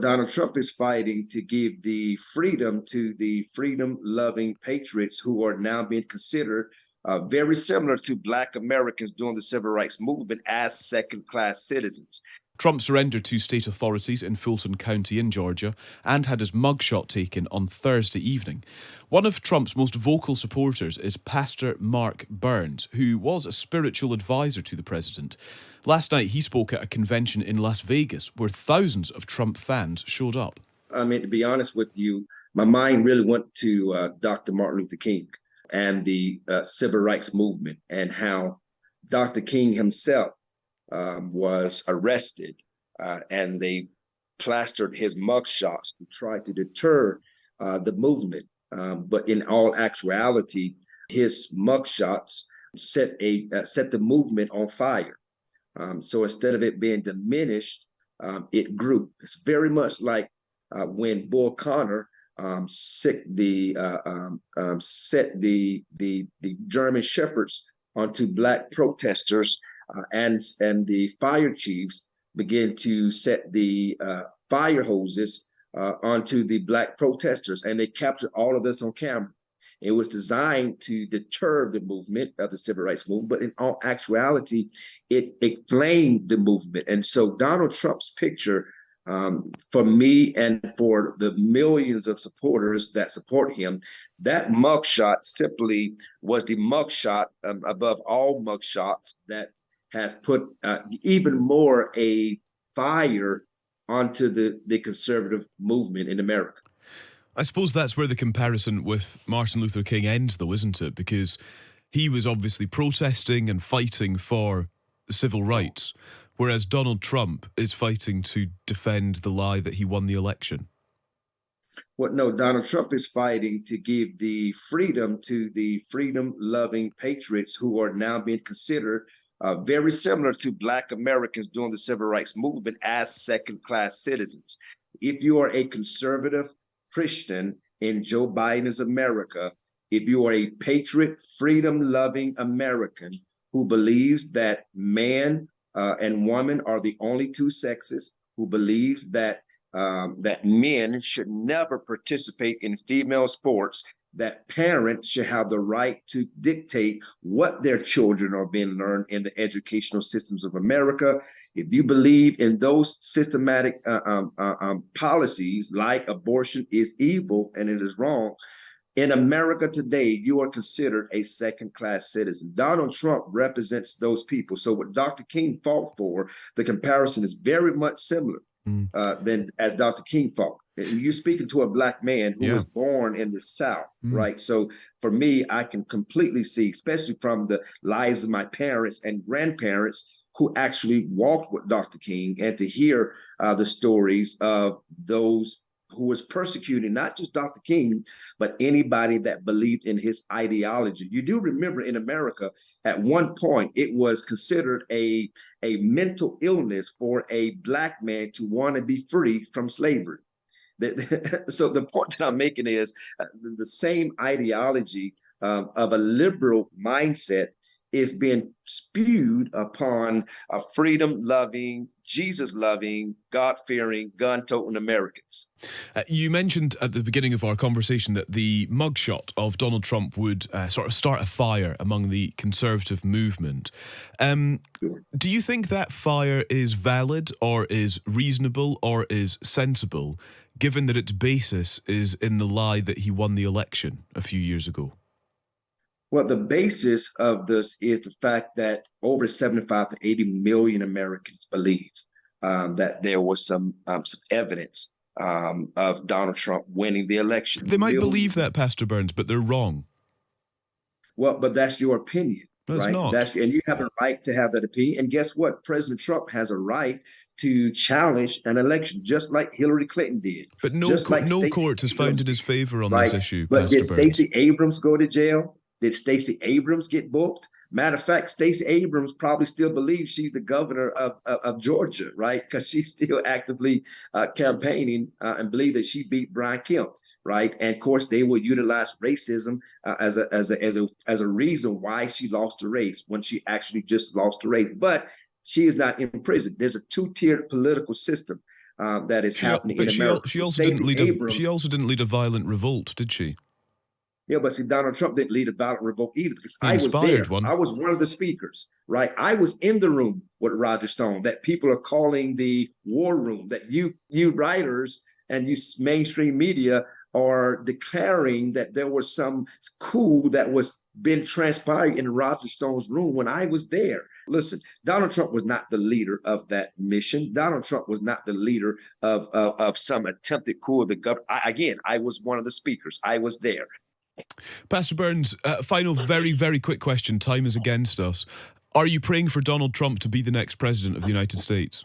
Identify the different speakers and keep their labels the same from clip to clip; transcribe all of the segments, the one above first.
Speaker 1: Donald Trump is fighting to give the freedom to the freedom-loving patriots who are now being considered very similar to Black Americans during the civil rights movement as second-class citizens.
Speaker 2: Trump surrendered to state authorities in Fulton County in Georgia and had his mugshot taken on Thursday evening. One of Trump's most vocal supporters is Pastor Mark Burns, who was a spiritual advisor to the president. Last night, he spoke at a convention in Las Vegas where thousands of Trump fans showed up.
Speaker 1: I mean, to be honest with you, my mind really went to Dr. Martin Luther King and the civil rights movement and how Dr. King himself was arrested and they plastered his mugshots to try to deter the movement. But in all actuality, his mugshots set the movement on fire. So instead of it being diminished, it grew. It's very much like when Bull Connor set the German shepherds onto Black protesters, and the fire chiefs began to set the fire hoses onto the Black protesters, and they captured all of this on camera. It was designed to deter the movement of the civil rights movement, but in all actuality, it inflamed the movement. And so Donald Trump's picture, for me and for the millions of supporters that support him, that mugshot simply was the mugshot above all mugshots that has put even more a fire onto the conservative movement in America.
Speaker 2: I suppose that's where the comparison with Martin Luther King ends, though, isn't it? Because he was obviously protesting and fighting for civil rights, whereas Donald Trump is fighting to defend the lie that he won the election.
Speaker 1: Well, no, Donald Trump is fighting to give the freedom to the freedom-loving patriots who are now being considered very similar to Black Americans during the civil rights movement as second-class citizens. If you are a conservative Christian in Joe Biden's America, if you are a patriot, freedom-loving American who believes that man and woman are the only two sexes, who believes that men should never participate in female sports, that parents should have the right to dictate what their children are being learned in the educational systems of America. If you believe in those systematic policies like abortion is evil and it is wrong, in America today, you are considered a second-class citizen. Donald Trump represents those people. So what Dr. King fought for, the comparison is very much similar than as Dr. King fought. You're speaking to a Black man who was born in the South, right? So for me, I can completely see, especially from the lives of my parents and grandparents who actually walked with Dr. King, and to hear the stories of those who was persecuting not just Dr. King, but anybody that believed in his ideology. You do remember in America, at one point, it was considered a mental illness for a Black man to want to be free from slavery. So the point that I'm making is the same ideology of a liberal mindset is being spewed upon a freedom-loving, Jesus-loving, God-fearing, gun-toting Americans.
Speaker 2: You mentioned at the beginning of our conversation that the mugshot of Donald Trump would sort of start a fire among the conservative movement. Do you think that fire is valid or is reasonable or is sensible, given that its basis is in the lie that he won the election a few years ago?
Speaker 1: Well, the basis of this is the fact that over 75 to 80 million Americans believe that there was some evidence of Donald Trump winning the election.
Speaker 2: They might believe that, Pastor Burns, but they're wrong.
Speaker 1: Well, but that's your opinion,
Speaker 2: That's
Speaker 1: right?
Speaker 2: not.
Speaker 1: And you have a right to have that opinion. And guess what? President Trump has a right to challenge an election, just like Hillary Clinton did.
Speaker 2: But no court has found in his favor on this issue,
Speaker 1: But
Speaker 2: Pastor
Speaker 1: did
Speaker 2: Burns.
Speaker 1: Stacey Abrams go to jail? Did Stacey Abrams get booked? Matter of fact, Stacey Abrams probably still believes she's the governor of Georgia, right? Because she's still actively campaigning and believe that she beat Brian Kemp, right? And of course, they will utilize racism as a reason why she lost the race when she actually just lost the race. But she is not in prison. There's a two-tiered political system. that is happening in America.
Speaker 2: She
Speaker 1: So
Speaker 2: also didn't
Speaker 1: Stacey
Speaker 2: lead
Speaker 1: Abrams.
Speaker 2: a violent revolt, did she?
Speaker 1: Yeah, but see, Donald Trump didn't lead a violent revolt either because
Speaker 2: He
Speaker 1: I was there.
Speaker 2: inspired one.
Speaker 1: I was one of the speakers, right? I was in the room with Roger Stone that people are calling the war room, that you writers and you mainstream media are declaring that there was some coup that was been transpired in Roger Stone's room when I was there. Listen, Donald Trump was not the leader of that mission. Donald Trump was not the leader of some attempted coup of the government. Again, I was one of the speakers. I was there.
Speaker 2: Pastor Burns, final very, very quick question. Time is against us. Are you praying for Donald Trump to be the next president of the United States?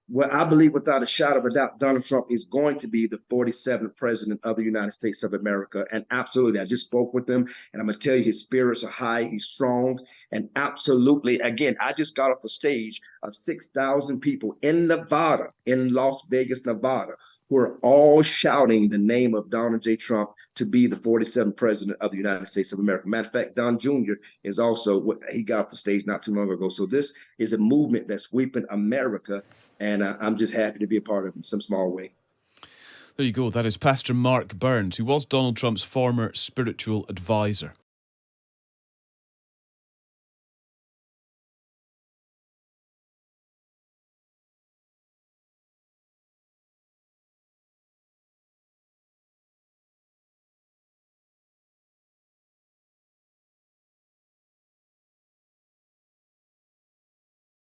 Speaker 1: Well, I believe without a shadow of a doubt, Donald Trump is going to be the 47th president of the United States of America. And absolutely, I just spoke with him, and I'm going to tell you, his spirits are high, he's strong, and absolutely, again, I just got off a stage of 6,000 people in Nevada, in Las Vegas, Nevada, who are all shouting the name of Donald J. Trump to be the 47th president of the United States of America. Matter of fact, Don Jr. is also what he got off the stage not too long ago. So this is a movement that's sweeping America, and I'm just happy to be a part of it in some small way.
Speaker 2: There you go. That is Pastor Mark Burns, who was Donald Trump's former spiritual advisor.